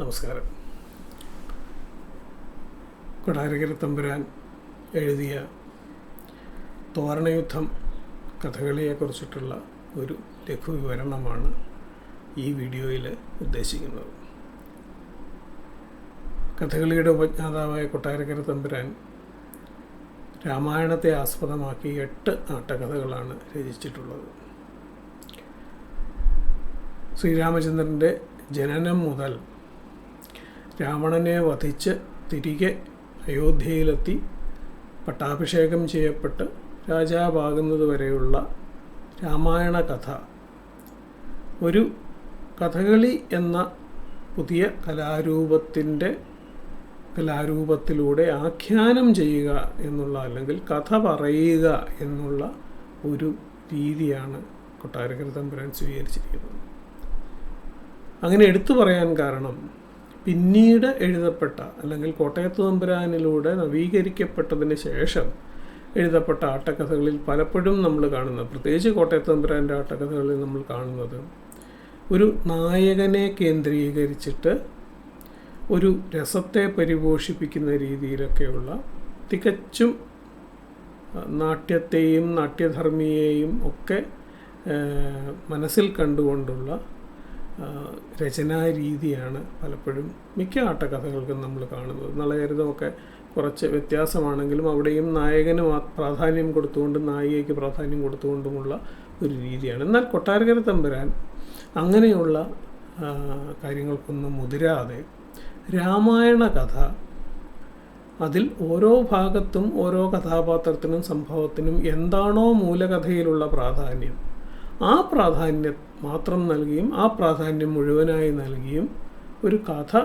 നമസ്കാരം. കൊട്ടാരക്കര തമ്പുരാൻ എഴുതിയ തോരണയുദ്ധം കഥകളിയെക്കുറിച്ചിട്ടുള്ള ഒരു ലഘു വിവരണമാണ് ഈ വീഡിയോയിൽ ഉദ്ദേശിക്കുന്നത്. കഥകളിയുടെ ഉപജ്ഞാതാവായ കൊട്ടാരക്കര തമ്പുരാൻ രാമായണത്തെ ആസ്പദമാക്കി 8 ആട്ടക്കഥകളാണ് രചിച്ചിട്ടുള്ളത്. ശ്രീരാമചന്ദ്രൻ്റെ ജനനം മുതൽ രാവണനെ വധിച്ച് തിരികെ അയോധ്യയിലെത്തി പട്ടാഭിഷേകം ചെയ്യപ്പെട്ട് രാജാവാകുന്നത് വരെയുള്ള രാമായണ കഥ ഒരു കഥകളി എന്ന പുതിയ കലാരൂപത്തിലൂടെ ആഖ്യാനം ചെയ്യുക എന്നുള്ള, അല്ലെങ്കിൽ കഥ പറയുക എന്നുള്ള ഒരു രീതിയാണ് കൊട്ടാരക്കര തമ്പുരാൻ സ്വീകരിച്ചിരിക്കുന്നത്. അങ്ങനെ എടുത്തു പറയാൻ കാരണം, പിന്നീട് എഴുതപ്പെട്ട, അല്ലെങ്കിൽ കോട്ടയത്ത് തമ്പുരാനിലൂടെ നവീകരിക്കപ്പെട്ടതിന് ശേഷം എഴുതപ്പെട്ട ആട്ടക്കഥകളിൽ പലപ്പോഴും നമ്മൾ കാണുന്നത്, പ്രത്യേകിച്ച് കോട്ടയത്ത് തമ്പുരാൻ്റെ ആട്ടക്കഥകളിൽ നമ്മൾ കാണുന്നത്, ഒരു നായകനെ കേന്ദ്രീകരിച്ചിട്ട് ഒരു രസത്തെ പരിപോഷിപ്പിക്കുന്ന രീതിയിലൊക്കെയുള്ള, തികച്ചും നാട്യത്തെയും നാട്യധർമ്മിയെയും ഒക്കെ മനസ്സിൽ കണ്ടുകൊണ്ടുള്ള രചനാരീതിയാണ് പലപ്പോഴും മിക്ക ആട്ടക്കഥകൾക്കും നമ്മൾ കാണുന്നത്. നളചരിതമൊക്കെ കുറച്ച് വ്യത്യാസമാണെങ്കിലും അവിടെയും നായകന് പ്രാധാന്യം കൊടുത്തുകൊണ്ടും നായികയ്ക്ക് പ്രാധാന്യം കൊടുത്തുകൊണ്ടുമുള്ള ഒരു രീതിയാണ്. എന്നാൽ കൊട്ടാരക്കര തമ്പുരാൻ അങ്ങനെയുള്ള കാര്യങ്ങൾക്കൊന്നും മുതിരാതെ രാമായണ കഥ, അതിൽ ഓരോ ഭാഗത്തും ഓരോ കഥാപാത്രത്തിനും സംഭവത്തിനും എന്താണോ മൂലകഥയിലുള്ള പ്രാധാന്യം, ആ പ്രാധാന്യം മാത്രം നൽകിയും ആ പ്രാധാന്യം മുഴുവനായി നൽകിയും ഒരു കഥ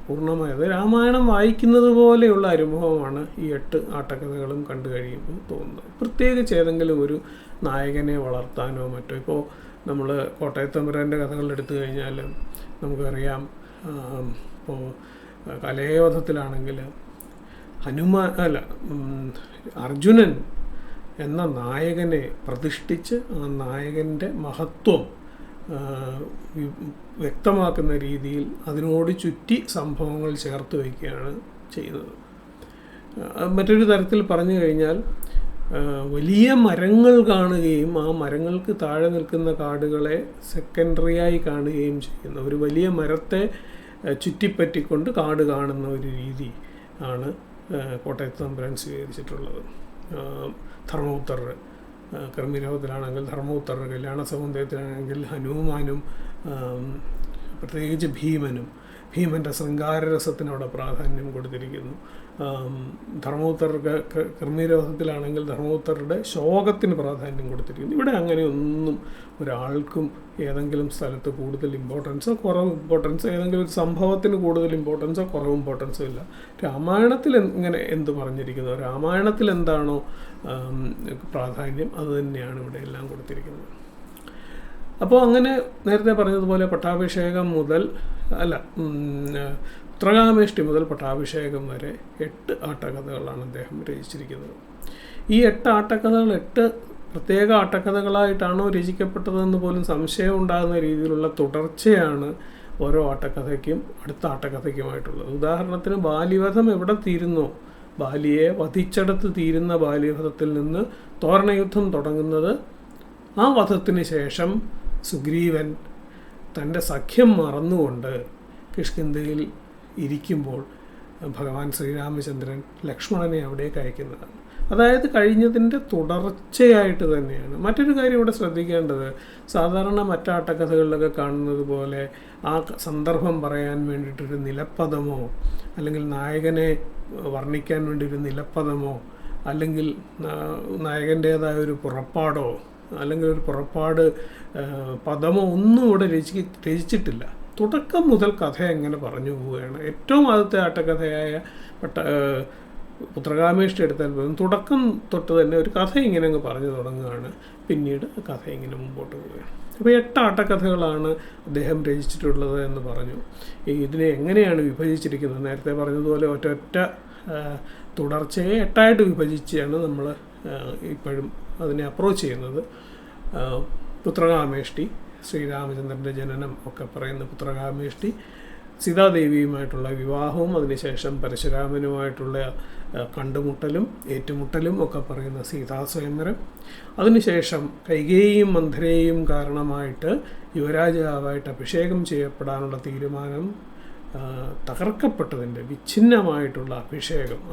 പൂർണ്ണമായത് രാമായണം വായിക്കുന്നത് പോലെയുള്ള അനുഭവമാണ് ഈ 8 ആട്ടക്കഥകളും കണ്ടു കഴിയുമ്പോൾ തോന്നുന്നത്. പ്രത്യേകിച്ച് ഏതെങ്കിലും ഒരു നായകനെ വളർത്താനോ മറ്റോ, ഇപ്പോൾ നമ്മൾ കോട്ടയത്ത് തമ്പുരാൻ്റെ കഥകൾ എടുത്തു കഴിഞ്ഞാൽ നമുക്കറിയാം, ഇപ്പോൾ കലയോധത്തിലാണെങ്കിൽ അർജുനൻ എന്ന നായകനെ പ്രതിഷ്ഠിച്ച് ആ നായകൻ്റെ മഹത്വം വ്യക്തമാക്കുന്ന രീതിയിൽ അതിനോട് ചുറ്റി സംഭവങ്ങൾ ചേർത്ത് വയ്ക്കുകയാണ് ചെയ്യുന്നത്. മറ്റൊരു തരത്തിൽ പറഞ്ഞു കഴിഞ്ഞാൽ, വലിയ മരങ്ങൾ കാണുകയും ആ മരങ്ങൾക്ക് താഴെ നിൽക്കുന്ന കാടുകളെ സെക്കൻഡറിയായി കാണുകയും ചെയ്യുന്ന, ഒരു വലിയ മരത്തെ ചുറ്റിപ്പറ്റിക്കൊണ്ട് കാട് കാണുന്ന ഒരു രീതി ആണ് കോട്ടയത്ത് തമ്പുരാൻ സ്വീകരിച്ചിട്ടുള്ളത്. ധർമ്മപുത്രർ കർമ്മിലോകത്തിലാണെങ്കിൽ ധർമ്മപുത്രർ, കല്യാണ സൗന്ദര്യത്തിലാണെങ്കിൽ ഹനുമാനും പ്രത്യേകിച്ച് ഭീമൻ്റെ ശൃംഗാരരസത്തിനവിടെ പ്രാധാന്യം കൊടുത്തിരിക്കുന്നു. ധർമ്മപുത്രർക്ക് കർമ്മിലോകത്തിലാണെങ്കിൽ ധർമ്മപുത്രരുടെ ശോകത്തിന് പ്രാധാന്യം കൊടുത്തിരിക്കുന്നു. ഇവിടെ അങ്ങനെയൊന്നും ഒരാൾക്കും ഏതെങ്കിലും സ്ഥലത്ത് കൂടുതൽ ഇമ്പോർട്ടൻസോ കുറവ് ഇമ്പോർട്ടൻസോ, ഏതെങ്കിലും ഒരു സംഭവത്തിന് കൂടുതൽ ഇമ്പോർട്ടൻസോ കുറവ് ഇമ്പോർട്ടൻസോ ഇല്ല. രാമായണത്തിൽ ഇങ്ങനെ എന്ത് പറഞ്ഞിരിക്കുന്നു, രാമായണത്തിൽ എന്താണോ പ്രാധാന്യം, അത് തന്നെയാണ് ഇവിടെ എല്ലാം കൊടുത്തിരിക്കുന്നത്. അപ്പോൾ അങ്ങനെ നേരത്തെ പറഞ്ഞതുപോലെ പട്ടാഭിഷേകം മുതൽ ഉത്രകാമേഷ്ടി മുതൽ പട്ടാഭിഷേകം വരെ 8 ആട്ടക്കഥകളാണ് അദ്ദേഹം രചിച്ചിരിക്കുന്നത്. ഈ 8 ആട്ടക്കഥകൾ 8 പ്രത്യേക ആട്ടക്കഥകളായിട്ടാണോ രചിക്കപ്പെട്ടതെന്ന് പോലും സംശയം ഉണ്ടാകുന്ന രീതിയിലുള്ള തുടർച്ചയാണ് ഓരോ ആട്ടക്കഥയ്ക്കും അടുത്ത ആട്ടക്കഥയ്ക്കുമായിട്ടുള്ളത്. ഉദാഹരണത്തിന്, ബാലിവധം എവിടെ തീരുന്നോ, ബാലിയെ വധിച്ചെടുത്ത് തീരുന്ന ബാലിവധത്തിൽ നിന്ന് തോരണയുദ്ധം തുടങ്ങുന്നത്, ആ വധത്തിന് ശേഷം സുഗ്രീവൻ തൻ്റെ സഖ്യം മറന്നുകൊണ്ട് കിഷ്കിന്ധയിൽ ഇരിക്കുമ്പോൾ ഭഗവാൻ ശ്രീരാമചന്ദ്രൻ ലക്ഷ്മണനെ അവിടേക്ക് അയക്കുന്നതാണ്. അതായത് കഴിഞ്ഞതിൻ്റെ തുടർച്ചയായിട്ട് തന്നെയാണ്. മറ്റൊരു കാര്യം ഇവിടെ ശ്രദ്ധിക്കേണ്ടത്, സാധാരണ മറ്റാട്ടക്കഥകളിലൊക്കെ കാണുന്നത് പോലെ ആ സന്ദർഭം പറയാൻ വേണ്ടിയിട്ടൊരു നിലപ്പദമോ, അല്ലെങ്കിൽ നായകനെ വർണ്ണിക്കാൻ വേണ്ടി ഒരു നിലപ്പദമോ, അല്ലെങ്കിൽ നായകൻ്റേതായ ഒരു പുറപ്പാടോ, അല്ലെങ്കിൽ ഒരു പുറപ്പാട് പദമോ ഒന്നും ഇവിടെ രചിച്ചിട്ടില്ല. തുടക്കം മുതൽ കഥ എങ്ങനെ പറഞ്ഞു പോവുകയാണ്. ഏറ്റവും ആദ്യത്തെ ആട്ടക്കഥയായ ഉത്രകാമേഷ്ടി എടുത്താൽ പോലും തുടക്കം തൊട്ട് തന്നെ ഒരു കഥ ഇങ്ങനെ അങ്ങ് പറഞ്ഞു തുടങ്ങുകയാണ്. പിന്നീട് കഥ ഇങ്ങനെ മുമ്പോട്ട് പോവുകയാണ്. അപ്പോൾ 8 ആട്ടക്കഥകളാണ് അദ്ദേഹം രചിച്ചിട്ടുള്ളത് എന്ന് പറഞ്ഞു. ഇതിനെ എങ്ങനെയാണ് വിഭജിച്ചിരിക്കുന്നത്, നേരത്തെ പറഞ്ഞതുപോലെ ഒറ്റ തുടർച്ചയെ 8ആയിട്ട് വിഭജിച്ചാണ് നമ്മൾ ഇപ്പോഴും അതിനെ അപ്രോച്ച് ചെയ്യുന്നത്. പുത്രകാമേഷ്ടി, ശ്രീരാമചന്ദ്രൻ്റെ ജനനം ഒക്കെ പറയുന്ന പുത്രകാമേഷ്ടി, സീതാദേവിയുമായിട്ടുള്ള വിവാഹവും അതിനുശേഷം പരശുരാമനുമായിട്ടുള്ള കണ്ടുമുട്ടലും ഏറ്റുമുട്ടലും ഒക്കെ പറയുന്ന സീതാസ്വയംവരം. അതിനുശേഷം കൈകേയിയും മന്ധരയും കാരണമായിട്ട് യുവരാജാവായിട്ട് അഭിഷേകം ചെയ്യപ്പെടാനുള്ള തീരുമാനം തകർക്കപ്പെട്ടതിൻ്റെ വിച്ഛിന്നമായിട്ടുള്ള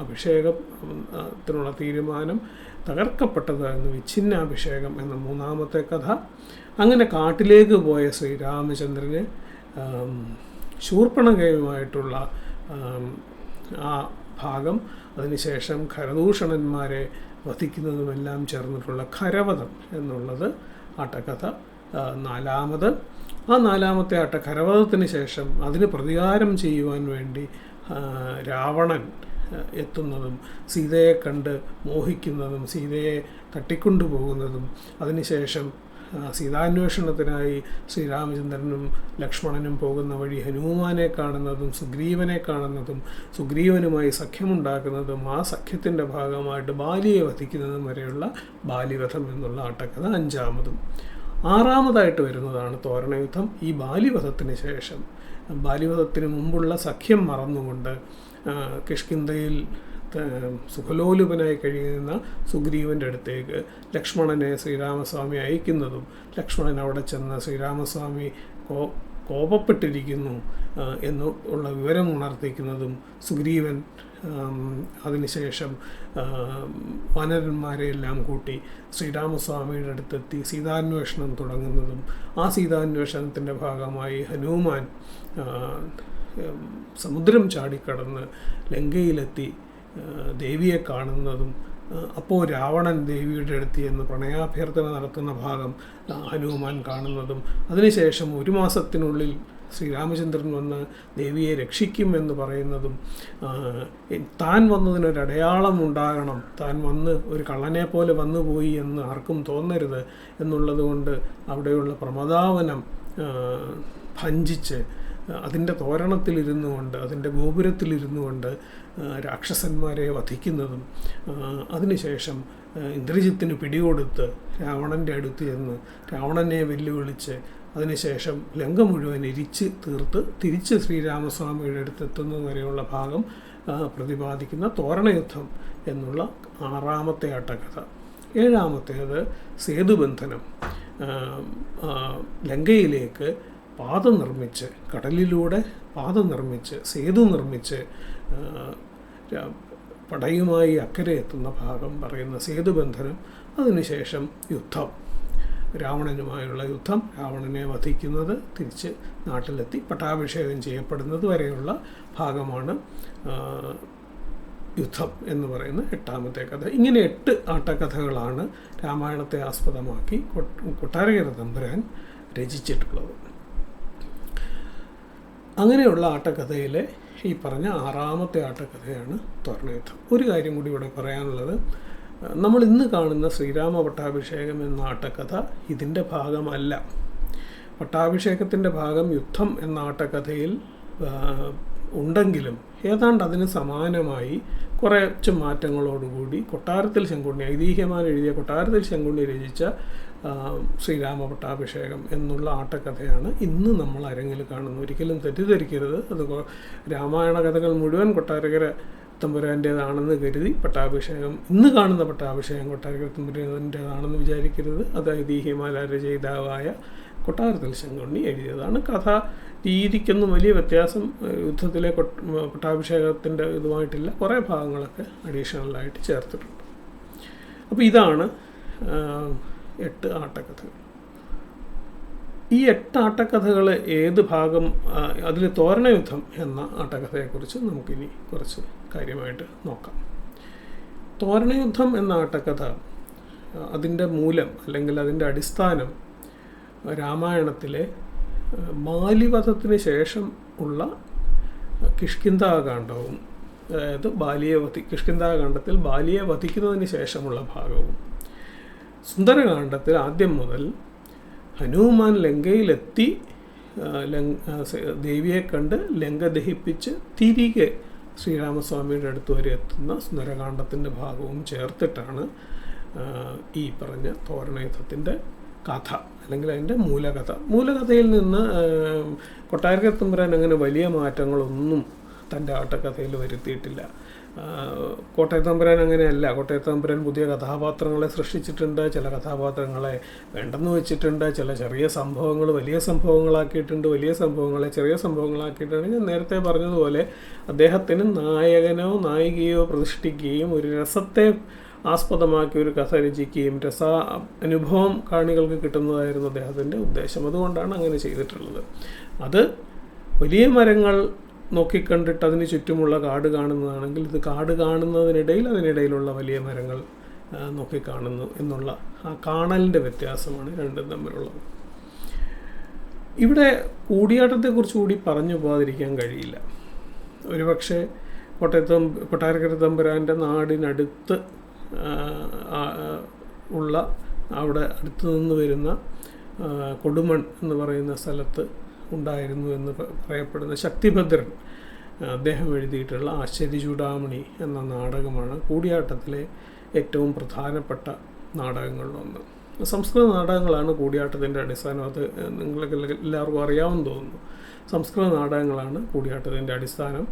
അഭിഷേകത്തിനുള്ള തീരുമാനം തകർക്കപ്പെട്ടതായിരുന്നു വിച്ഛിന്നാഭിഷേകം എന്ന മൂന്നാമത്തെ കഥ. അങ്ങനെ കാട്ടിലേക്ക് പോയ ശ്രീരാമചന്ദ്രന് ശൂർപ്പണഖയുമായിട്ടുള്ള ആ ഭാഗം, അതിനുശേഷം ഖരദൂഷണന്മാരെ വധിക്കുന്നതുമെല്ലാം ചേർന്നിട്ടുള്ള ഖരവധം എന്നുള്ളത് ആട്ടക്കഥ നാലാമത്. ആ നാലാമത്തെ ആട്ട ഖരവധത്തിന് ശേഷം അതിന് പ്രതികാരം ചെയ്യുവാൻ വേണ്ടി രാവണൻ എത്തുന്നതും സീതയെ കണ്ട് മോഹിക്കുന്നതും സീതയെ തട്ടിക്കൊണ്ടുപോകുന്നതും അതിനുശേഷം സീതാന്വേഷണത്തിനായി ശ്രീരാമചന്ദ്രനും ലക്ഷ്മണനും പോകുന്ന വഴി ഹനുമാനെ കാണുന്നതും സുഗ്രീവനെ കാണുന്നതും സുഗ്രീവനുമായി സഖ്യമുണ്ടാക്കുന്നതും ആ സഖ്യത്തിൻ്റെ ഭാഗമായിട്ട് ബാലിയെ വധിക്കുന്നതും വരെയുള്ള ബാലിവധം എന്നുള്ള ആട്ടക്കഥ അഞ്ചാമതും. ആറാമതായിട്ട് വരുന്നതാണ് തോരണയുദ്ധം. ഈ ബാലിവധത്തിന് ശേഷം, ബാലിവധത്തിന് മുമ്പുള്ള സഖ്യം മറന്നുകൊണ്ട് കിഷ്കിന്ധയിൽ സുഖലോലുപനായി കഴിയുന്ന സുഗ്രീവൻ്റെ അടുത്തേക്ക് ലക്ഷ്മണനെ ശ്രീരാമസ്വാമി അയക്കുന്നതും ലക്ഷ്മണൻ അവിടെ ചെന്ന് ശ്രീരാമസ്വാമി കോപപ്പെട്ടിരിക്കുന്നു എന്നുള്ള വിവരം ഉണർത്തിക്കുന്നതും സുഗ്രീവൻ അതിനുശേഷം വാനരന്മാരെയെല്ലാം കൂട്ടി ശ്രീരാമസ്വാമിയുടെ അടുത്തെത്തി സീതാന്വേഷണം തുടങ്ങുന്നതും ആ സീതാന്വേഷണത്തിൻ്റെ ഭാഗമായി ഹനുമാൻ സമുദ്രം ചാടിക്കടന്ന് ലങ്കയിലെത്തി ദേവിയെ കാണുന്നതും അപ്പോൾ രാവണൻ ദേവിയുടെ അടുത്ത് എന്ന് പ്രണയാഭ്യർത്ഥന നടത്തുന്ന ഭാഗം ഹനുമാൻ കാണുന്നതും അതിനുശേഷം 1 മാസത്തിനുള്ളിൽ ശ്രീരാമചന്ദ്രൻ വന്ന് ദേവിയെ രക്ഷിക്കുമെന്ന് പറയുന്നതും താൻ വന്നതിനൊരടയാളം ഉണ്ടാകണം, താൻ വന്ന് ഒരു കള്ളനെ പോലെ വന്നുപോയി എന്ന് ആർക്കും തോന്നരുത് എന്നുള്ളത് കൊണ്ട് അവിടെയുള്ള പ്രമദാവനം ഭഞ്ജിച്ച് അതിൻ്റെ തോരണത്തിലിരുന്നു കൊണ്ട് അതിൻ്റെ ഗോപുരത്തിലിരുന്നു കൊണ്ട് രാക്ഷസന്മാരെ വധിക്കുന്നതും അതിനുശേഷം ഇന്ദ്രജിത്തിന് പിടികൊടുത്ത് രാവണൻ്റെ അടുത്ത് ചെന്ന് രാവണനെ വെല്ലുവിളിച്ച് അതിനുശേഷം ലങ്ക മുഴുവൻ എരിച്ച് തീർത്ത് തിരിച്ച് ശ്രീരാമസ്വാമിയുടെ അടുത്തെത്തുന്നത് വരെയുള്ള ഭാഗം പ്രതിപാദിക്കുന്ന തോരണയുദ്ധം എന്നുള്ള ആറാമത്തെ ആട്ടക്കഥ. ഏഴാമത്തേത് സേതുബന്ധനം. ലങ്കയിലേക്ക് പാത നിർമ്മിച്ച്, കടലിലൂടെ പാത നിർമ്മിച്ച് സേതു നിർമ്മിച്ച് പടയുമായി അക്കരെ എത്തുന്ന ഭാഗം പറയുന്ന സേതുബന്ധനം. അതിനുശേഷം യുദ്ധം, രാവണനുമായുള്ള യുദ്ധം, രാവണനെ വധിക്കുന്നത്, തിരിച്ച് നാട്ടിലെത്തി പട്ടാഭിഷേകം ചെയ്യപ്പെടുന്നത് വരെയുള്ള ഭാഗമാണ് യുദ്ധം എന്ന് പറയുന്ന എട്ടാമത്തെ കഥ. ഇങ്ങനെ 8 ആട്ടക്കഥകളാണ് രാമായണത്തെ ആസ്പദമാക്കി കൊട്ടാരക്കര തമ്പുരാൻ രചിച്ചിട്ടുള്ളത്. അങ്ങനെയുള്ള ആട്ടക്കഥയിലെ ഈ പറഞ്ഞ ആറാമത്തെ ആട്ടക്കഥയാണ് തോരണയുദ്ധം. ഒരു കാര്യം കൂടി ഇവിടെ പറയാനുള്ളത്, നമ്മൾ ഇന്ന് കാണുന്ന ശ്രീരാമ പട്ടാഭിഷേകം എന്ന ആട്ടക്കഥ ഇതിൻ്റെ ഭാഗമല്ല. പട്ടാഭിഷേകത്തിൻ്റെ ഭാഗം യുദ്ധം എന്ന ആട്ടക്കഥയിൽ ഉണ്ടെങ്കിലും ഏതാണ്ട് അതിന് സമാനമായി കുറച്ച് മാറ്റങ്ങളോടുകൂടി കൊട്ടാരത്തിൽ ശങ്കുണ്ണി, ഐതിഹ്യമാൻ എഴുതിയ കൊട്ടാരത്തിൽ ശങ്കുണ്ണി രചിച്ച ശ്രീരാമ പട്ടാഭിഷേകം എന്നുള്ള ആട്ടക്കഥയാണ് ഇന്ന് നമ്മൾ അരങ്ങിൽ കാണുന്നത്. ഒരിക്കലും തെറ്റിദ്ധരിക്കരുത്. അത് രാമായണ കഥകൾ മുഴുവൻ കൊട്ടാരക്കര തമ്പുരാൻ്റേതാണെന്ന് കരുതി പട്ടാഭിഷേകം, ഇന്ന് കാണുന്ന പട്ടാഭിഷേകം കൊട്ടാരക്കര തമ്പുരാൻ്റേതാണെന്ന് വിചാരിക്കരുത്. അത് ഐതിഹ്യമാല രചയിതാവായ കൊട്ടാരത്തിൽ ശങ്കുണ്ണി എഴുതിയതാണ്. കഥ രീതിക്കൊന്നും വലിയ വ്യത്യാസം യുദ്ധത്തിലെ പട്ടാഭിഷേകത്തിൻ്റെ ഇതുമായിട്ടില്ല. കുറേ ഭാഗങ്ങളൊക്കെ അഡീഷണലായിട്ട് ചേർത്തിട്ടുണ്ട്. അപ്പോൾ ഇതാണ് 8 ആട്ടക്കഥകൾ. ഈ 8 ആട്ടക്കഥകൾ ഏത് ഭാഗം, അതിൽ തോരണയുദ്ധം എന്ന ആട്ടക്കഥയെക്കുറിച്ച് നമുക്കിനി കുറച്ച് കാര്യമായിട്ട് നോക്കാം. തോരണയുദ്ധം എന്ന ആട്ടക്കഥ, അതിൻ്റെ മൂലം അല്ലെങ്കിൽ അതിൻ്റെ അടിസ്ഥാനം രാമായണത്തിലെ ബാലിവധത്തിന് ശേഷം ഉള്ള കിഷ്കിന്ധാകാന്ഡവും, അതായത് കിഷ്കിന്ധാകാന്ഡത്തിൽ ബാലിയെ വധിക്കുന്നതിന് ശേഷമുള്ള ഭാഗവും, സുന്ദരകാന്ഡത്തിൽ ആദ്യം മുതൽ ഹനുമാൻ ലങ്കയിലെത്തി ദേവിയെ കണ്ട് ലങ്ക ദഹിപ്പിച്ച് തിരികെ ശ്രീരാമസ്വാമിയുടെ അടുത്ത് വരെ എത്തുന്ന സുന്ദരകാന്ഡത്തിൻ്റെ ഭാഗവും ചേർത്തിട്ടാണ് ഈ പറഞ്ഞ തോരണയുദ്ധത്തിൻ്റെ കഥ അല്ലെങ്കിൽ അതിൻ്റെ മൂലകഥയിൽ നിന്ന് കൊട്ടാരക്കര തമ്പുരാൻ അങ്ങനെ വലിയ മാറ്റങ്ങളൊന്നും തൻ്റെ ആട്ടക്കഥയിൽ വരുത്തിയിട്ടില്ല. കോട്ടയത്ത് തമ്പുരാൻ അങ്ങനെയല്ല. കോട്ടയത്ത് തമ്പുരാൻ പുതിയ കഥാപാത്രങ്ങളെ സൃഷ്ടിച്ചിട്ടുണ്ട്, ചില കഥാപാത്രങ്ങളെ വേണ്ടെന്ന് വെച്ചിട്ടുണ്ട്, ചില ചെറിയ സംഭവങ്ങൾ വലിയ സംഭവങ്ങളാക്കിയിട്ടുണ്ട്, വലിയ സംഭവങ്ങളെ ചെറിയ സംഭവങ്ങളാക്കിയിട്ടുണ്ട്. ഞാൻ നേരത്തെ പറഞ്ഞതുപോലെ അദ്ദേഹത്തിന് നായകനോ നായികയോ പ്രതിഷ്ഠിക്കുകയും ഒരു രസത്തെ ആസ്പദമാക്കി ഒരു കഥ രചിക്കുകയും അനുഭവം കാണികൾക്ക് കിട്ടുന്നതായിരുന്നു അദ്ദേഹത്തിൻ്റെ ഉദ്ദേശം. അതുകൊണ്ടാണ് അങ്ങനെ ചെയ്തിട്ടുള്ളത്. അത് വലിയ മരങ്ങൾ നോക്കിക്കണ്ടിട്ട് അതിന് ചുറ്റുമുള്ള കാട് കാണുന്നതാണെങ്കിൽ ഇത് കാട് കാണുന്നതിനിടയിൽ അതിനിടയിലുള്ള വലിയ മരങ്ങൾ നോക്കിക്കാണുന്നു എന്നുള്ള ആ കാണലിൻ്റെ വ്യത്യാസമാണ് രണ്ടും തമ്മിലുള്ളത്. ഇവിടെ കൂടിയാട്ടത്തെക്കുറിച്ച് കൂടി പറഞ്ഞു പോകാതിരിക്കാൻ കഴിയില്ല. ഒരുപക്ഷെ കൊട്ടാരക്കര തമ്പുരാൻ്റെ നാടിനടുത്ത് അവിടെ അടുത്ത് നിന്ന് വരുന്ന കൊടുമൺ എന്ന് പറയുന്ന സ്ഥലത്ത് ഉണ്ടായിരുന്നു എന്ന് പറയപ്പെടുന്ന ശക്തിഭദ്രൻ അദ്ദേഹം എഴുതിയിട്ടുള്ള ആശ്ചര്യചൂഡാമണി എന്ന നാടകമാണ് കൂടിയാട്ടത്തിലെ ഏറ്റവും പ്രധാനപ്പെട്ട നാടകങ്ങളിലൊന്ന്. സംസ്കൃത നാടകങ്ങളാണ് കൂടിയാട്ടത്തിൻ്റെ അടിസ്ഥാനം. അത് നിങ്ങൾക്ക് എല്ലാവർക്കും അറിയാമെന്ന് തോന്നുന്നു. സംസ്കൃത നാടകങ്ങളാണ് കൂടിയാട്ടത്തിൻ്റെ അടിസ്ഥാനം.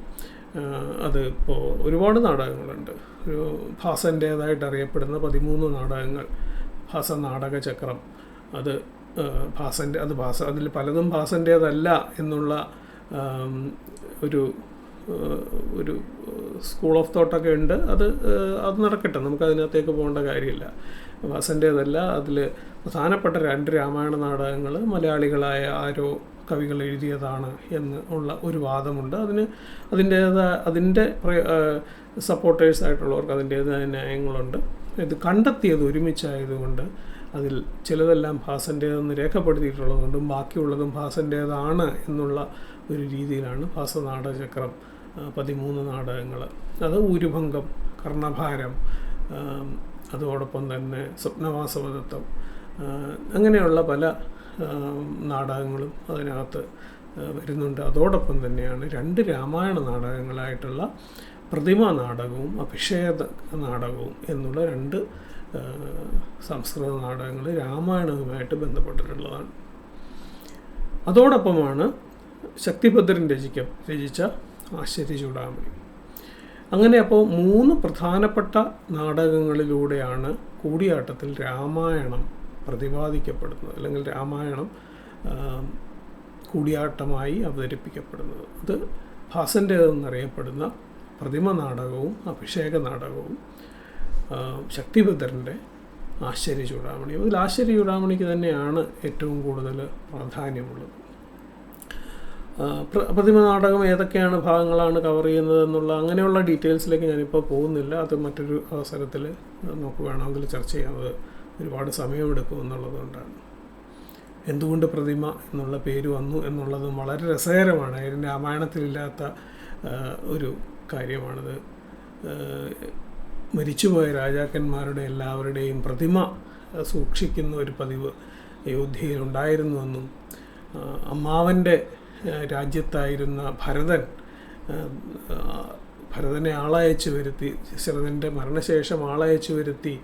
അത് ഇപ്പോൾ ഒരുപാട് നാടകങ്ങളുണ്ട്. ഒരു ഭാസൻ്റേതായിട്ട് അറിയപ്പെടുന്ന 13 നാടകങ്ങൾ, ഭാസ നാടകചക്രം, അത് അതിൽ പലതും ഭാസൻ്റേതല്ല എന്നുള്ള ഒരു സ്കൂൾ ഓഫ് തോട്ടൊക്കെ ഉണ്ട്. അത് നടക്കട്ടെ, നമുക്കതിനകത്തേക്ക് പോകേണ്ട കാര്യമില്ല. ഭാസൻ്റേതല്ല. അതിൽ പ്രധാനപ്പെട്ട 2 രാമായണ നാടകങ്ങൾ മലയാളികളായ ആരോ കവികൾ എഴുതിയതാണ് എന്ന് ഉള്ള ഒരു വാദമുണ്ട്. അതിൻ്റെ സപ്പോർട്ടേഴ്സായിട്ടുള്ളവർക്ക് അതിൻ്റേതായ ന്യായങ്ങളുണ്ട്. ഇത് കണ്ടെത്തിയത് ഒരുമിച്ചായതുകൊണ്ട് അതിൽ ചിലതെല്ലാം ഭാസൻ്റേതെന്ന് രേഖപ്പെടുത്തിയിട്ടുള്ളതുകൊണ്ടും ബാക്കിയുള്ളതും ഭാസൻ്റേതാണ് എന്നുള്ള ഒരു രീതിയിലാണ് ഭാസ നാടകചക്രം 13 നാടകങ്ങൾ. അത് ഊരുഭംഗം, കർണഭാരം, അതോടൊപ്പം തന്നെ സ്വപ്നവാസവദത്തം, അങ്ങനെയുള്ള പല നാടകങ്ങളും അതിനകത്ത് വരുന്നുണ്ട്. അതോടൊപ്പം തന്നെയാണ് 2 രാമായണ നാടകങ്ങളായിട്ടുള്ള പ്രതിമ നാടകവും അഭിഷേക നാടകവും എന്നുള്ള 2 സംസ്കൃത നാടകങ്ങൾ രാമായണവുമായിട്ട് ബന്ധപ്പെട്ടിട്ടുള്ളതാണ്. അതോടൊപ്പമാണ് ശക്തിഭദ്രൻ രചിച്ച ആശ്ചര്യചൂഡാമണി. അങ്ങനെ അപ്പോൾ 3 പ്രധാനപ്പെട്ട നാടകങ്ങളിലൂടെയാണ് കൂടിയാട്ടത്തിൽ രാമായണം പ്രതിപാദിക്കപ്പെടുന്നത്, അല്ലെങ്കിൽ രാമായണം കൂടിയാട്ടമായി അവതരിപ്പിക്കപ്പെടുന്നത്. അത് ഭാസൻ്റേതെന്നറിയപ്പെടുന്ന പ്രതിമ നാടകവും അഭിഷേക നാടകവും ശക്തിഭദ്രൻ്റെ ആശ്ചര്യചൂഡാമണിയും. അതിൽ ആശ്ചര്യചൂഡാമണിക്ക് തന്നെയാണ് ഏറ്റവും കൂടുതൽ പ്രാധാന്യമുള്ളത്. പ്രതിമ നാടകം ഏതൊക്കെയാണ് ഭാഗങ്ങളാണ് കവർ ചെയ്യുന്നതെന്നുള്ള അങ്ങനെയുള്ള ഡീറ്റെയിൽസിലേക്ക് ഞാനിപ്പോൾ പോകുന്നില്ല. അത് മറ്റൊരു അവസരത്തിൽ നമുക്ക് വേണമെങ്കിൽ ചർച്ച ചെയ്യാം. അത് ഒരുപാട് സമയമെടുക്കുമെന്നുള്ളതുകൊണ്ടാണ്. എന്തുകൊണ്ട് പ്രതിമ എന്നുള്ള പേര് വന്നു എന്നുള്ളതും വളരെ രസകരമാണ്. അതിന് രാമായണത്തിലില്ലാത്ത ഒരു കാര്യമാണിത്. മരിച്ചുപോയ രാജാക്കന്മാരുടെ എല്ലാവരുടെയും പ്രതിമ സൂക്ഷിക്കുന്ന ഒരു പതിവ് അയോധ്യയിലുണ്ടായിരുന്നുവെന്നും അമ്മാവൻ്റെ രാജ്യത്തായിരുന്ന ഭരതനെ ആളയച്ചു വരുത്തി, ദശരഥൻ്റെ മരണശേഷം ആളയച്ചു വരുത്തി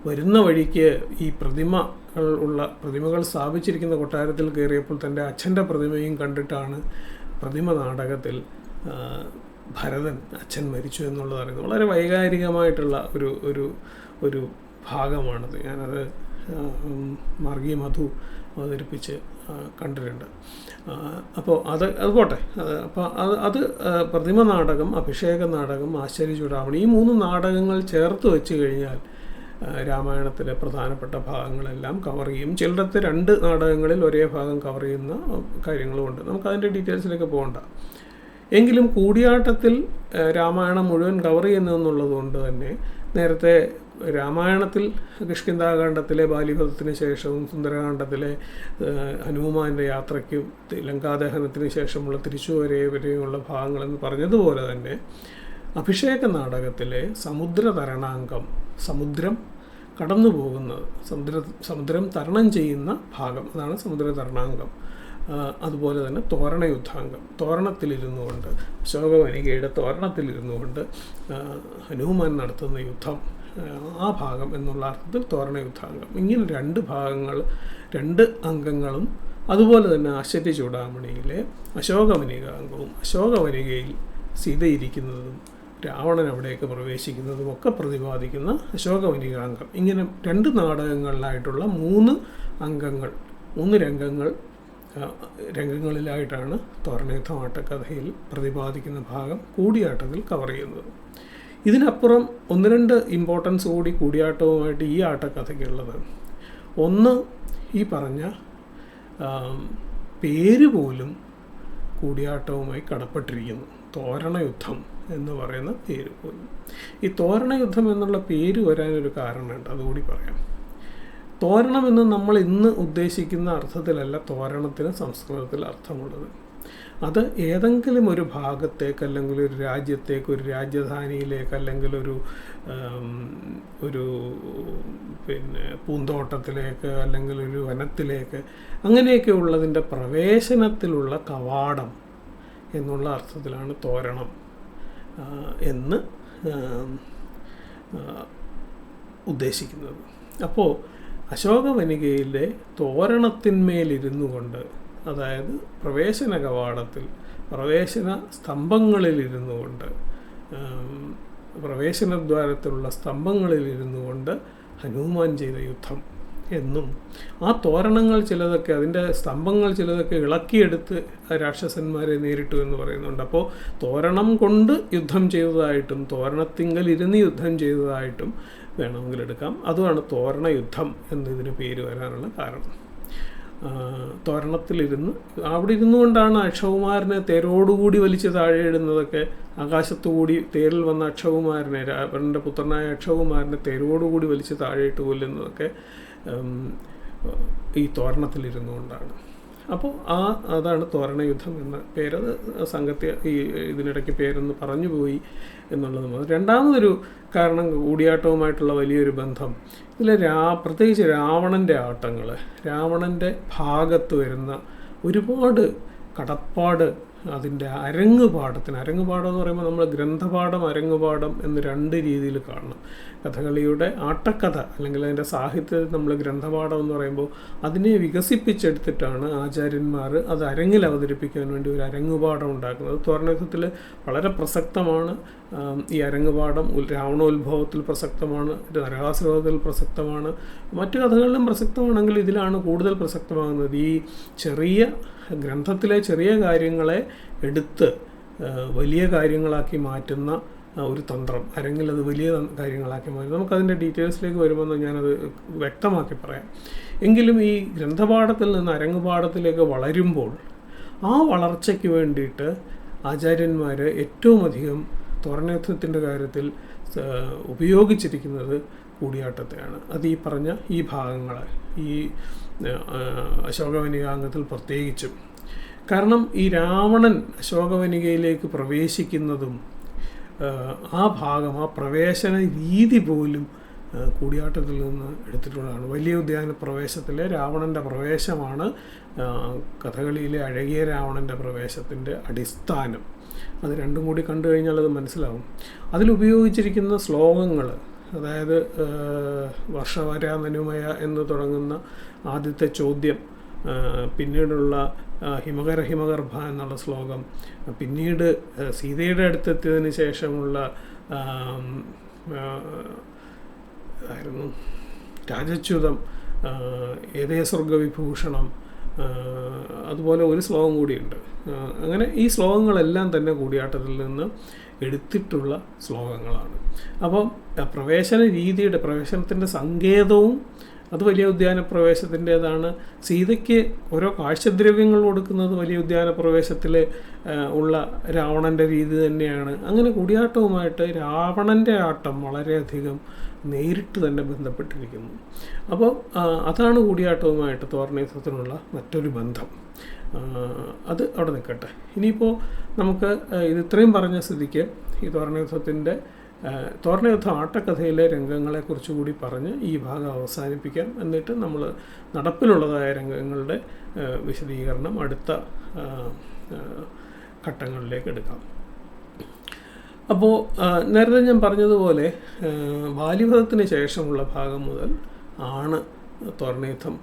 വരുന്ന വഴിക്ക് ഈ പ്രതിമകൾ സ്ഥാപിച്ചിരിക്കുന്ന കൊട്ടാരത്തിൽ കയറിയപ്പോൾ തൻ്റെ അച്ഛൻ്റെ പ്രതിമയും കണ്ടിട്ടാണ് പ്രതിമ നാടകത്തിൽ ഭരതൻ അച്ഛൻ മരിച്ചു എന്നുള്ളത് അറിയുന്നത്. വളരെ വൈകാരികമായിട്ടുള്ള ഒരു ഭാഗമാണത്. ഞാനത് മാർഗീയ മധു അവതരിപ്പിച്ച് കണ്ടിട്ടുണ്ട്. അപ്പോൾ അത് പോട്ടെ. അപ്പോൾ അത് പ്രതിമ നാടകം, അഭിഷേക നാടകം, ആശ്ചര്യചൂഡാമണി, ഈ 3 നാടകങ്ങൾ ചേർത്ത് വെച്ച് കഴിഞ്ഞാൽ രാമായണത്തിലെ പ്രധാനപ്പെട്ട ഭാഗങ്ങളെല്ലാം കവർ ചെയ്യും. ചിലടത്ത് 2 നാടകങ്ങളിൽ ഒരേ ഭാഗം കവർ ചെയ്യുന്ന കാര്യങ്ങളുമുണ്ട്. നമുക്കതിൻ്റെ ഡീറ്റെയിൽസിലേക്ക് പോകണ്ട. എങ്കിലും കൂടിയാട്ടത്തിൽ രാമായണം മുഴുവൻ കവർ ചെയ്യുന്നതെന്നുള്ളത് കൊണ്ട് തന്നെ നേരത്തെ രാമായണത്തിൽ കിഷ്കിന്ധാകാന്ഡത്തിലെ ബാലിവധത്തിന് ശേഷവും സുന്ദരകാന്ഡത്തിലെ ഹനുമാന്റെ യാത്രയ്ക്കും ലങ്കാദഹനത്തിന് ശേഷമുള്ള തിരിച്ചുവരവുമുള്ള ഭാഗങ്ങളെന്ന് പറഞ്ഞതുപോലെ തന്നെ അഭിഷേക നാടകത്തിലെ സമുദ്രതരണാംഗം, സമുദ്രം കടന്നു പോകുന്നത്, സമുദ്രം തരണം ചെയ്യുന്ന ഭാഗം, അതാണ് സമുദ്രതരണാംഗം. അതുപോലെ തന്നെ തോരണയുദ്ധാംഗം, തോരണത്തിലിരുന്നു കൊണ്ട്, അശോകവനികയുടെ തോരണത്തിലിരുന്നു കൊണ്ട് ഹനുമാൻ നടത്തുന്ന യുദ്ധം ആ ഭാഗം എന്നുള്ള അർത്ഥത്തിൽ തോരണയുദ്ധാംഗം. ഇങ്ങനെ രണ്ട് ഭാഗങ്ങൾ, രണ്ട് അംഗങ്ങളും അതുപോലെ തന്നെ ആശ്ചര്യ ചൂടാമണിയിലെ അശോകവനികാംഗവും അശോകവനികയിൽ സീതയിരിക്കുന്നതും രാവണൻ അവിടേക്ക് പ്രവേശിക്കുന്നതും ഒക്കെ പ്രതിപാദിക്കുന്ന അശോകവനികാംഗം. ഇങ്ങനെ രണ്ട് നാടകങ്ങളിലായിട്ടുള്ള 3 അംഗങ്ങൾ, 3 രംഗങ്ങളിലായിട്ടാണ് തോരണയുദ്ധം ആട്ടക്കഥയിൽ പ്രതിപാദിക്കുന്ന ഭാഗം കൂടിയാട്ടത്തിൽ കവർ ചെയ്യുന്നത്. ഇതിനപ്പുറം 1-2 ഇമ്പോർട്ടൻസ് കൂടി കൂടിയാട്ടവുമായിട്ട് ഈ ആട്ടക്കഥയ്ക്കുള്ളത്. ഒന്ന്, ഈ പറഞ്ഞ പേര് പോലും കൂടിയാട്ടവുമായി കടപ്പെട്ടിരിക്കുന്നു. തോരണയുദ്ധം എന്ന് പറയുന്ന പേര് പോലും. ഈ തോരണയുദ്ധം എന്നുള്ള പേര് വരാനൊരു കാരണമുണ്ട്, അതുകൂടി പറയാം. തോരണം എന്ന് നമ്മൾ ഇന്ന് ഉദ്ദേശിക്കുന്ന അർത്ഥത്തിലല്ല തോരണത്തിന് സംസ്കൃതത്തിൽ അർത്ഥമുള്ളത്. അത് ഏതെങ്കിലും ഒരു ഭാഗത്തേക്ക്, അല്ലെങ്കിൽ ഒരു രാജ്യത്തേക്ക്, ഒരു രാജധാനിയിലേക്ക്, അല്ലെങ്കിൽ ഒരു പൂന്തോട്ടത്തിലേക്ക്, അല്ലെങ്കിൽ ഒരു വനത്തിലേക്ക്, അങ്ങനെയൊക്കെ ഉള്ളതിൻ്റെ പ്രവേശനത്തിലുള്ള കവാടം എന്നുള്ള അർത്ഥത്തിലാണ് തോരണം എന്ന് ഉദ്ദേശിക്കുന്നത്. അപ്പോൾ അശോകവനികയിലെ തോരണത്തിന്മേലിരുന്നു കൊണ്ട്, അതായത് പ്രവേശന കവാടത്തിൽ, പ്രവേശന സ്തംഭങ്ങളിലിരുന്നു കൊണ്ട്, പ്രവേശനദ്വാരത്തിലുള്ള സ്തംഭങ്ങളിലിരുന്നു കൊണ്ട് ഹനുമാൻ ചെയ്ത യുദ്ധം എന്നും, ആ തോരണങ്ങൾ ചിലതൊക്കെ, അതിൻ്റെ സ്തംഭങ്ങൾ ചിലതൊക്കെ ഇളക്കിയെടുത്ത് രാക്ഷസന്മാരെ നേരിട്ടു എന്ന് പറയുന്നുണ്ട്. അപ്പോൾ തോരണം കൊണ്ട് യുദ്ധം ചെയ്തതായിട്ടും തോരണത്തിങ്കൽ ഇരുന്ന് യുദ്ധം ചെയ്തതായിട്ടും വേണമെങ്കിൽ എടുക്കാം. അതുമാണ് തോരണ യുദ്ധം എന്നതിന് പേര് വരാനുള്ള കാരണം. തോരണത്തിലിരുന്ന്, അവിടെ ഇരുന്നു കൊണ്ടാണ് അക്ഷകുമാരനെ തേരോടുകൂടി വലിച്ച് താഴെ ഇടുന്നതൊക്കെ. ആകാശത്തുകൂടി തേരിൽ വന്ന അക്ഷകുമാരനെ, രാവണൻ്റെ പുത്രനായ അക്ഷകുമാരനെ തേരോടുകൂടി വലിച്ച് താഴെയിട്ട് കൊല്ലുന്നതൊക്കെ ഈ തോരണത്തിലിരുന്നു കൊണ്ടാണ്. അപ്പോൾ അതാണ് തോരണയുദ്ധം എന്ന പേര്. സംഘത്തെ ഇതിനിടയ്ക്ക് പേരൊന്ന് പറഞ്ഞു പോയി എന്നുള്ളത്. രണ്ടാമതൊരു കാരണം കൂടിയാട്ടവുമായിട്ടുള്ള വലിയൊരു ബന്ധം ഇതിൽ പ്രത്യേകിച്ച് രാവണൻ്റെ ആട്ടങ്ങൾ, രാവണൻ്റെ ഭാഗത്ത് വരുന്ന ഒരുപാട് കടപ്പാട്, അതിൻ്റെ അരങ്ങുപാഠത്തിന്, അരങ്ങുപാഠം എന്ന് പറയുമ്പോൾ നമ്മൾ ഗ്രന്ഥപാഠം, അരങ്ങുപാഠം എന്ന് 2 രീതിയിൽ കാണണം. കഥകളിയുടെ ആട്ടക്കഥ അല്ലെങ്കിൽ അതിൻ്റെ സാഹിത്യത്തിൽ നമ്മൾ ഗ്രന്ഥപാഠം എന്ന് പറയുമ്പോൾ അതിനെ വികസിപ്പിച്ചെടുത്തിട്ടാണ് ആചാര്യന്മാർ അത് അരങ്ങിൽ അവതരിപ്പിക്കാൻ വേണ്ടി ഒരു അരങ്ങുപാഠം ഉണ്ടാക്കുന്നത്. തോരണയുദ്ധത്തിൽ വളരെ പ്രസക്തമാണ് ഈ അരങ്ങുപാഠം. രാവണോത്ഭവത്തിൽ പ്രസക്തമാണ്, നരകാസുരവധത്തിൽ പ്രസക്തമാണ്, മറ്റു കഥകളിലും പ്രസക്തമാണെങ്കിൽ ഇതിലാണ് കൂടുതൽ പ്രസക്തമാകുന്നത്. ഈ ചെറിയ ഗ്രന്ഥത്തിലെ ചെറിയ കാര്യങ്ങളെ എടുത്ത് വലിയ കാര്യങ്ങളാക്കി മാറ്റുന്ന ഒരു തന്ത്രം, അരങ്ങിൽ അത് വലിയ കാര്യങ്ങളാക്കി മാറ്റും. നമുക്കതിൻ്റെ ഡീറ്റെയിൽസിലേക്ക് വരുമ്പോൾ ഞാനത് വ്യക്തമാക്കി പറയാം. എങ്കിലും ഈ ഗ്രന്ഥപാഠത്തിൽ നിന്ന് അരങ്ങുപാഠത്തിലേക്ക് വളരുമ്പോൾ ആ വളർച്ചയ്ക്ക് വേണ്ടിയിട്ട് ആചാര്യന്മാർ ഏറ്റവും അധികം തോരണയുദ്ധത്തിൻ്റെ കാര്യത്തിൽ ഉപയോഗിച്ചിരിക്കുന്നത് കൂടിയാട്ടത്തെയാണ്. അത് ഈ പറഞ്ഞ ഈ ഭാഗങ്ങൾ, ഈ അശോകവനികാംഗത്തിൽ പ്രത്യേകിച്ചും. കാരണം ഈ രാവണൻ അശോകവനികയിലേക്ക് പ്രവേശിക്കുന്നതും ആ ഭാഗം, ആ പ്രവേശന രീതി പോലും കൂടിയാട്ടത്തിൽ നിന്ന് എടുത്തിട്ടുള്ളതാണ്. വലിയ ഉദ്യാന പ്രവേശത്തിലെ രാവണൻ്റെ പ്രവേശമാണ് കഥകളിയിലെ അഴകിയ രാവണൻ്റെ പ്രവേശത്തിൻ്റെ അടിസ്ഥാനം. അത് രണ്ടും കൂടി കണ്ടു കഴിഞ്ഞാൽ അത് മനസ്സിലാവും. അതിലുപയോഗിച്ചിരിക്കുന്ന ശ്ലോകങ്ങൾ, അതായത് വർഷവരാനനുമയ എന്ന് തുടങ്ങുന്ന ആദ്യത്തെ ചോദ്യം, പിന്നീടുള്ള ഹിമകര ഹിമഗർഭ എന്നുള്ള ശ്ലോകം, പിന്നീട് സീതയുടെ അടുത്തെത്തിയതിന് ശേഷമുള്ള ആയിരുന്നു രാജച്യുതം, ഏതേ സ്വർഗവിഭൂഷണം, അതുപോലെ ഒരു ശ്ലോകം കൂടിയുണ്ട്. അങ്ങനെ ഈ ശ്ലോകങ്ങളെല്ലാം തന്നെ കൂടിയാട്ടത്തിൽ നിന്ന് എടുത്തിട്ടുള്ള ശ്ലോകങ്ങളാണ്. അപ്പം പ്രവേശന രീതിയുടെ, പ്രവേശനത്തിൻ്റെ സങ്കേതവും അത് വലിയ ഉദ്യാന പ്രവേശത്തിൻ്റേതാണ്. സീതയ്ക്ക് ഓരോ കാഴ്ചദ്രവ്യങ്ങൾ കൊടുക്കുന്നത് വലിയ ഉദ്യാന പ്രവേശത്തിൽ ഉള്ള രാവണൻ്റെ രീതി തന്നെയാണ്. അങ്ങനെ കൂടിയാട്ടവുമായിട്ട് രാവണൻ്റെ ആട്ടം വളരെയധികം നേരിട്ട് തന്നെ ബന്ധപ്പെട്ടിരിക്കുന്നു. അപ്പോൾ അതാണ് കൂടിയാട്ടവുമായിട്ട് തോരണയുദ്ധത്തിനുള്ള മറ്റൊരു ബന്ധം. അത് അവിടെ നിൽക്കട്ടെ. ഇനിയിപ്പോൾ നമുക്ക് ഇത് ഇത്രയും പറഞ്ഞ സ്ഥിതിക്ക് ഈ തോരണയുദ്ധ ആട്ടക്കഥയിലെ രംഗങ്ങളെക്കുറിച്ച് കൂടി പറഞ്ഞ് ഈ ഭാഗം അവസാനിപ്പിക്കാം. എന്നിട്ട് നമ്മൾ നടപ്പിലുള്ളതായ രംഗങ്ങളുടെ വിശദീകരണം അടുത്ത ഘട്ടങ്ങളിലേക്ക് എടുക്കാം. അപ്പോൾ നേരത്തെ ഞാൻ പറഞ്ഞതുപോലെ ബാലിവധത്തിന് ശേഷമുള്ള ഭാഗം മുതൽ ആണ് ത്വരണയുദ്ധം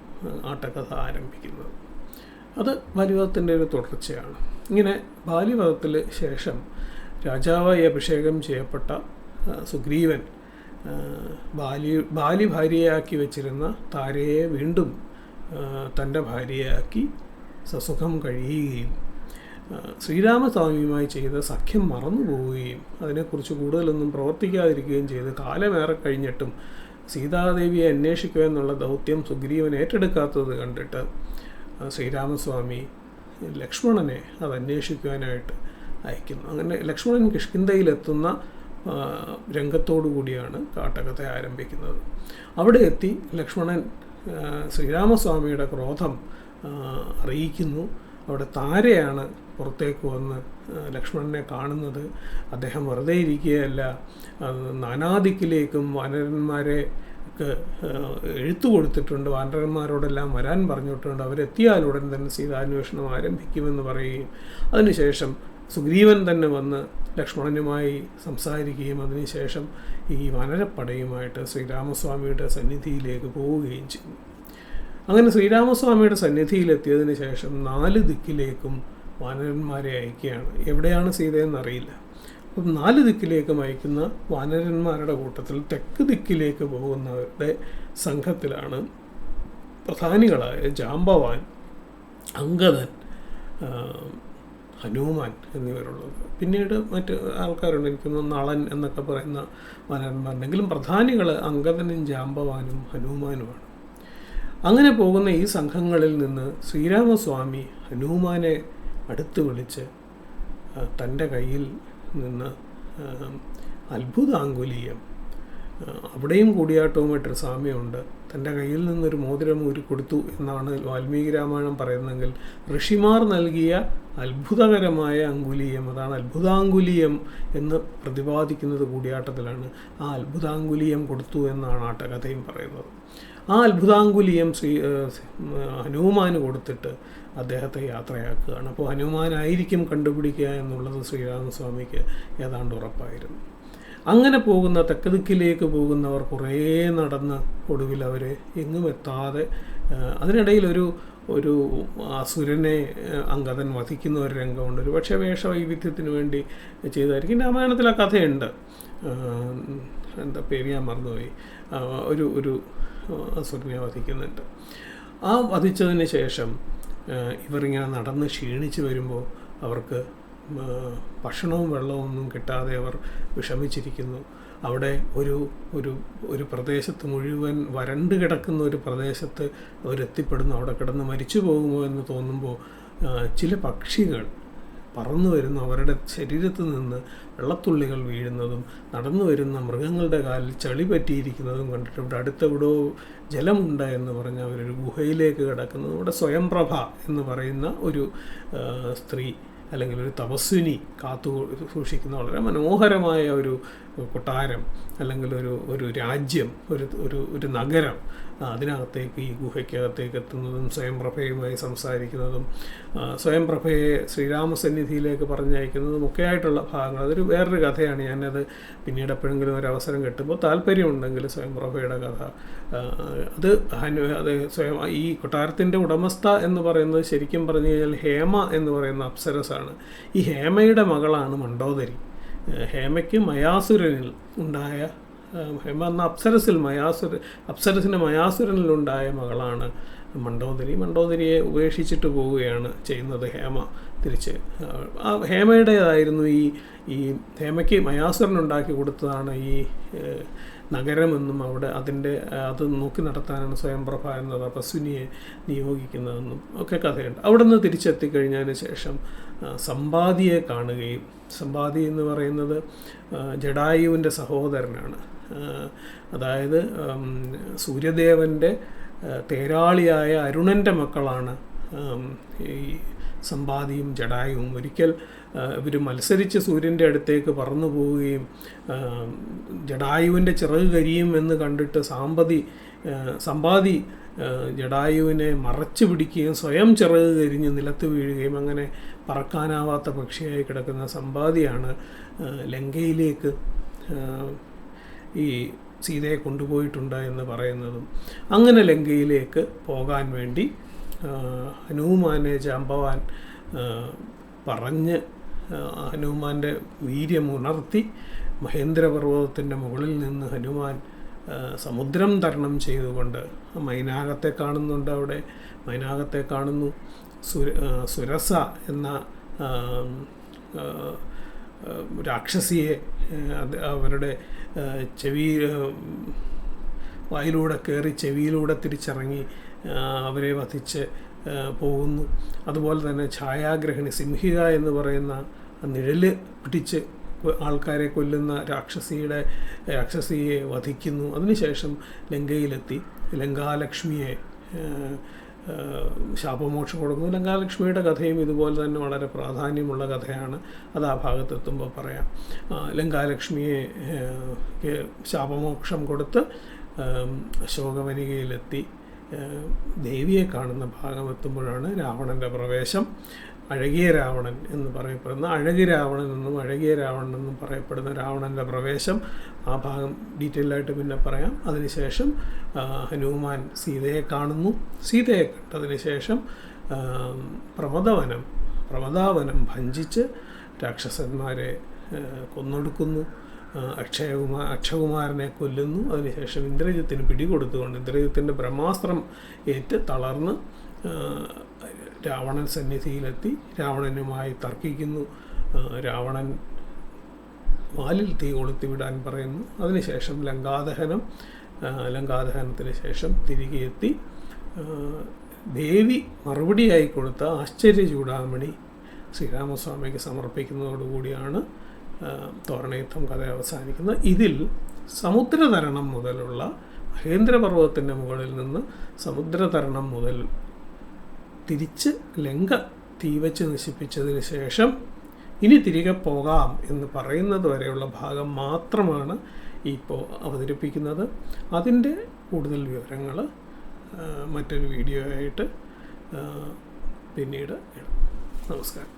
ആട്ടക്കഥ ആരംഭിക്കുന്നത്. അത് ബാലിവധത്തിൻ്റെ ഒരു തുടർച്ചയാണ്. ഇങ്ങനെ ബാലിവധത്തിന് ശേഷം രാജാവായി അഭിഷേകം ചെയ്യപ്പെട്ട സുഗ്രീവൻ ബാലി ഭാര്യയാക്കി വെച്ചിരുന്ന താരയെ വീണ്ടും തൻ്റെ ഭാര്യയാക്കി സസുഖം കഴിയുകയും ശ്രീരാമസ്വാമിയുമായി ചെയ്ത സഖ്യം മറന്നുപോവുകയും അതിനെക്കുറിച്ച് കൂടുതലൊന്നും പ്രവർത്തിക്കാതിരിക്കുകയും ചെയ്ത് കാലമേറെ കഴിഞ്ഞിട്ടും സീതാദേവിയെ അന്വേഷിക്കുക എന്നുള്ള ദൗത്യം സുഗ്രീവൻ ഏറ്റെടുക്കാത്തത് കണ്ടിട്ട് ശ്രീരാമസ്വാമി ലക്ഷ്മണനെ അത് അന്വേഷിക്കുവാനായിട്ട് അയക്കുന്നു. അങ്ങനെ ലക്ഷ്മണൻ കിഷ്കിന്ധയിലെത്തുന്ന രംഗത്തോടു കൂടിയാണ് ആട്ടക്കഥ ആരംഭിക്കുന്നത്. അവിടെ എത്തി ലക്ഷ്മണൻ ശ്രീരാമസ്വാമിയുടെ ക്രോധം അറിയിക്കുന്നു. അവിടെ താരയാണ് പുറത്തേക്ക് വന്ന് ലക്ഷ്മണനെ കാണുന്നത്. അദ്ദേഹം വെറുതെ ഇരിക്കുകയല്ല, നാനാദിക്കിലേക്കും വാനരന്മാരെ എഴുത്തു കൊടുത്തിട്ടുണ്ട്, വാനരന്മാരോടെല്ലാം വരാൻ പറഞ്ഞിട്ടുണ്ട്, അവരെത്തിയാലുടൻ തന്നെ സീതാന്വേഷണം ആരംഭിക്കുമെന്ന് പറയുകയും അതിനുശേഷം സുഗ്രീവൻ തന്നെ വന്ന് ലക്ഷ്മണനുമായി സംസാരിക്കുകയും അതിനുശേഷം ഈ വാനരപ്പടയുമായിട്ട് ശ്രീരാമസ്വാമിയുടെ സന്നിധിയിലേക്ക് പോവുകയും ചെയ്തു. അങ്ങനെ ശ്രീരാമസ്വാമിയുടെ സന്നിധിയിലെത്തിയതിന് ശേഷം 4 ദിക്കിലേക്കും വാനരന്മാരെ അയക്കുകയാണ്. എവിടെയാണ് സീതയെന്നറിയില്ല. അപ്പം 4 ദിക്കിലേക്കും അയക്കുന്ന വാനരന്മാരുടെ കൂട്ടത്തിൽ തെക്ക് ദിക്കിലേക്ക് പോകുന്നവരുടെ സംഘത്തിലാണ് പ്രധാനികളായ ജാമ്പവാൻ, അങ്കദൻ, ഹനുമാൻ എന്നിവരുള്ളത്. പിന്നീട് മറ്റ് ആൾക്കാരുണ്ട്, എനിക്കൊന്ന് നളൻ എന്നൊക്കെ പറയുന്ന വാനരന്മാരുണ്ടെങ്കിലും പ്രധാനികൾ അങ്കദനും ജാമ്പവാനും ഹനുമാനുമാണ്. അങ്ങനെ പോകുന്ന ഈ സംഘങ്ങളിൽ നിന്ന് ശ്രീരാമസ്വാമി ഹനുമാനെ അടുത്ത് വിളിച്ച് തൻ്റെ കയ്യിൽ നിന്ന് അത്ഭുതാങ്കുലീയം, അവിടെയും കൂടിയാട്ടവുമായിട്ടൊരു സാമ്യമുണ്ട്, തൻ്റെ കയ്യിൽ നിന്നൊരു മോതിരം ഊരിക്കൊടുത്തു എന്നാണ് വാൽമീകി രാമായണം പറയുന്നതെങ്കിൽ ഋഷിമാർ നൽകിയ അത്ഭുതകരമായ അങ്കുലീയം, അതാണ് അത്ഭുതാങ്കുലീയം എന്ന് പ്രതിപാദിക്കുന്നത് കൂടിയാട്ടത്തിലാണ്. ആ അത്ഭുതാങ്കുലീയം കൊടുത്തു എന്നാണ് ആട്ടകഥയും പറയുന്നത്. ആ അത്ഭുതാങ്കുലീയം ഹനുമാന് കൊടുത്തിട്ട് അദ്ദേഹത്തെ യാത്രയാക്കുകയാണ്. അപ്പോൾ ഹനുമാനായിരിക്കും കണ്ടുപിടിക്കുക എന്നുള്ളത് ശ്രീരാമസ്വാമിക്ക് ഏതാണ്ട് ഉറപ്പായിരുന്നു. അങ്ങനെ പോകുന്ന തെക്ക് ദിക്കിലേക്ക് പോകുന്നവർ കുറേ നടന്ന് ഒടുവിൽ അവർ എങ്ങും എത്താതെ അതിനിടയിൽ ഒരു അസുരനെ അങ്കദൻ വധിക്കുന്ന ഒരു രംഗമുണ്ട്. ഒരു പക്ഷേ വേഷവൈവിധ്യത്തിന് വേണ്ടി ചെയ്തായിരിക്കും. രാമായണത്തിൽ ആ കഥയുണ്ട്, എന്താ പേര് ഞാൻ മറന്നുപോയി, ഒരു അസുരനെ വധിക്കുന്നുണ്ട്. ആ വധിച്ചതിന് ശേഷം ഇവരിങ്ങനെ നടന്ന് ക്ഷീണിച്ച് വരുമ്പോൾ അവർക്ക് ഭക്ഷണവും വെള്ളവും ഒന്നും കിട്ടാതെ അവർ വിഷമിച്ചിരിക്കുന്നു. അവിടെ ഒരു പ്രദേശത്ത് മുഴുവൻ വരണ്ട് കിടക്കുന്ന ഒരു പ്രദേശത്ത് അവരെത്തിപ്പെടുന്നു. അവിടെ കിടന്ന് മരിച്ചു പോകുമോ എന്ന് തോന്നുമ്പോൾ ചില പക്ഷികൾ പറന്നു വരുന്നു. അവരുടെ ശരീരത്തിൽ നിന്ന് വെള്ളത്തുള്ളികൾ വീഴുന്നതും നടന്നു വരുന്ന മൃഗങ്ങളുടെ കാലിൽ ചളി പറ്റിയിരിക്കുന്നതും കണ്ടിട്ട് ഇവിടെ അടുത്തെവിടോ ജലമുണ്ട് എന്ന് പറഞ്ഞ് അവരൊരു ഗുഹയിലേക്ക് കിടക്കുന്നതും ഇവിടെ സ്വയംപ്രഭ എന്ന് പറയുന്ന ഒരു സ്ത്രീ അല്ലെങ്കിൽ ഒരു തപസ്വിനി കാത്തു സൂക്ഷിക്കുന്ന വളരെ മനോഹരമായ ഒരു കൊട്ടാരം അല്ലെങ്കിൽ ഒരു രാജ്യം, ഒരു നഗരം, അതിനകത്തേക്ക് ഈ ഗുഹയ്ക്കകത്തേക്ക് എത്തുന്നതും സ്വയംപ്രഭയുമായി സംസാരിക്കുന്നതും സ്വയംപ്രഭയെ ശ്രീരാമസന്നിധിയിലേക്ക് പറഞ്ഞയക്കുന്നതും ഒക്കെ ആയിട്ടുള്ള ഭാഗങ്ങൾ. അതൊരു വേറൊരു കഥയാണ്. ഞാനത് പിന്നീട് എപ്പോഴെങ്കിലും ഒരു അവസരം കിട്ടുമ്പോൾ താല്പര്യമുണ്ടെങ്കിൽ സ്വയംപ്രഭയുടെ കഥ അത് ഈ കൊട്ടാരത്തിൻ്റെ ഉടമസ്ഥ എന്ന് പറയുന്നത് ശരിക്കും പറഞ്ഞു കഴിഞ്ഞാൽ ഹേമ എന്ന് പറയുന്ന അപ്സരസാണ്. ഈ ഹേമയുടെ മകളാണ് മണ്ഡോദരി. ഹേമയ്ക്ക് മയാസുരനിൽ ഉണ്ടായ, ഹേമ എന്ന അപ്സരസിന് മയാസുരനിലുണ്ടായ മകളാണ് മണ്ഡോദരി. മണ്ഡോദരിയെ ഉപേക്ഷിച്ചിട്ട് പോവുകയാണ് ചെയ്യുന്നത് ഹേമ തിരിച്ച്. ആ ഹേമയുടേതായിരുന്നു ഈ ഹേമയ്ക്ക് മയാസുരനുണ്ടാക്കി കൊടുത്തതാണ് ഈ നഗരമെന്നും അവിടെ അത് നോക്കി നടത്താനാണ് സ്വയംപ്രഭ എന്ന തപസ്വിനിയെ നിയോഗിക്കുന്നതെന്നും ഒക്കെ കഥയുണ്ട്. അവിടെ നിന്ന് തിരിച്ചെത്തിക്കഴിഞ്ഞതിന് ശേഷം സമ്പാദിയെ കാണുകയും, സമ്പാദി എന്ന് പറയുന്നത് ജടായുവിൻ്റെ സഹോദരനാണ്. അതായത് സൂര്യദേവൻ്റെ തേരാളിയായ അരുണൻ്റെ മക്കളാണ് ഈ സമ്പാദിയും ജടായുവും. ഒരിക്കൽ ഇവർ മത്സരിച്ച് സൂര്യൻ്റെ അടുത്തേക്ക് പറന്നു പോവുകയും ജടായുവിൻ്റെ ചിറക് കരിയും എന്ന് കണ്ടിട്ട് സമ്പാദി ജടായുവിനെ മറച്ചു പിടിക്കുകയും സ്വയം ചിറക് കരിഞ്ഞ് നിലത്ത് വീഴുകയും അങ്ങനെ പറക്കാനാവാത്ത പക്ഷിയായി കിടക്കുന്ന സമ്പാദിയാണ് ലങ്കയിലേക്ക് ഈ സീതയെ കൊണ്ടുപോയിട്ടുണ്ട് എന്ന് പറയുന്നതും, അങ്ങനെ ലങ്കയിലേക്ക് പോകാൻ വേണ്ടി ഹനുമാനെ ജാമ്പവാൻ പറഞ്ഞ് ഹനുമാൻ്റെ വീര്യമുണർത്തി മഹേന്ദ്രപർവ്വതത്തിൻ്റെ മുകളിൽ നിന്ന് ഹനുമാൻ സമുദ്രം തരണം ചെയ്തുകൊണ്ട് മൈനാകത്തെ കാണുന്നുണ്ട്. അവിടെ മൈനാകത്തെ കാണുന്നു. സുരസ എന്ന രാക്ഷസിയെ അവരുടെ വായിലൂടെ കയറി ചെവിയിലൂടെ തിരിച്ചിറങ്ങി അവരെ വധിച്ച് പോകുന്നു. അതുപോലെ തന്നെ ഛായാഗ്രഹിണി സിംഹിക എന്ന് പറയുന്ന നിഴല് പിടിച്ച് ആൾക്കാരെ കൊല്ലുന്ന രാക്ഷസിയെ വധിക്കുന്നു. അതിനുശേഷം ലങ്കയിലെത്തി ലങ്കാലക്ഷ്മിയെ ശാപമോക്ഷം കൊടുക്കുന്നു. ലങ്കാലക്ഷ്മിയുടെ കഥയും ഇതുപോലെ തന്നെ വളരെ പ്രാധാന്യമുള്ള കഥയാണ്. അത് ആ ഭാഗത്തെത്തുമ്പോൾ പറയാം. ലങ്കാലക്ഷ്മിയെ ശാപമോക്ഷം കൊടുത്ത് അശോകവനികയിലെത്തി ദേവിയെ കാണുന്ന ഭാഗം എത്തുമ്പോഴാണ് രാവണൻ്റെ പ്രവേശം. അഴകിയ രാവണൻ എന്ന് പറയപ്പെടുന്ന അഴകി രാവണൻ എന്നും അഴകിയ രാവണൻ എന്നും പറയപ്പെടുന്ന രാവണൻ്റെ പ്രവേശം. ആ ഭാഗം ഡീറ്റെയിൽ ആയിട്ട് പിന്നെ പറയാം. അതിനുശേഷം ഹനുമാൻ സീതയെ കാണുന്നു. സീതയെ കണ്ടതിന് ശേഷം പ്രമദാവനം ഭഞ്ജിച്ച് രാക്ഷസന്മാരെ കൊന്നൊടുക്കുന്നു. അക്ഷകുമാരനെ കൊല്ലുന്നു. അതിനുശേഷം ഇന്ദ്രജിത്തിന് പിടികൊടുത്തുകൊണ്ട് ഇന്ദ്രജിത്തിൻ്റെ ബ്രഹ്മാസ്ത്രം ഏറ്റ് തളർന്ന് രാവണൻ സന്നിധിയിലെത്തി രാവണനുമായി തർക്കിക്കുന്നു. രാവണൻ വാലിൽ തീ കൊളുത്തിവിടാൻ പറയുന്നു. അതിനുശേഷം ലങ്കാദഹനത്തിന് ശേഷം തിരികെ എത്തി ദേവി മറുപടിയായി കൊടുത്ത ആശ്ചര്യ ചൂടാമണി ശ്രീരാമസ്വാമിക്ക് സമർപ്പിക്കുന്നതോടുകൂടിയാണ് തോരണയുദ്ധം കഥ അവസാനിക്കുന്നത്. ഇതിൽ സമുദ്രതരണം മുതലുള്ള മഹേന്ദ്രപർവ്വതത്തിൻ്റെ മുകളിൽ നിന്ന് സമുദ്രതരണം മുതൽ തിരിച്ച് ലങ്ക തീവച്ച് നശിപ്പിച്ചതിന് ശേഷം ഇനി തിരികെ പോകാം എന്ന് പറയുന്നത് വരെയുള്ള ഭാഗം മാത്രമാണ് ഇപ്പോൾ അവതരിപ്പിക്കുന്നത്. അതിൻ്റെ കൂടുതൽ വിവരങ്ങൾ മറ്റൊരു വീഡിയോ ആയിട്ട് പിന്നീട്. നമസ്കാരം.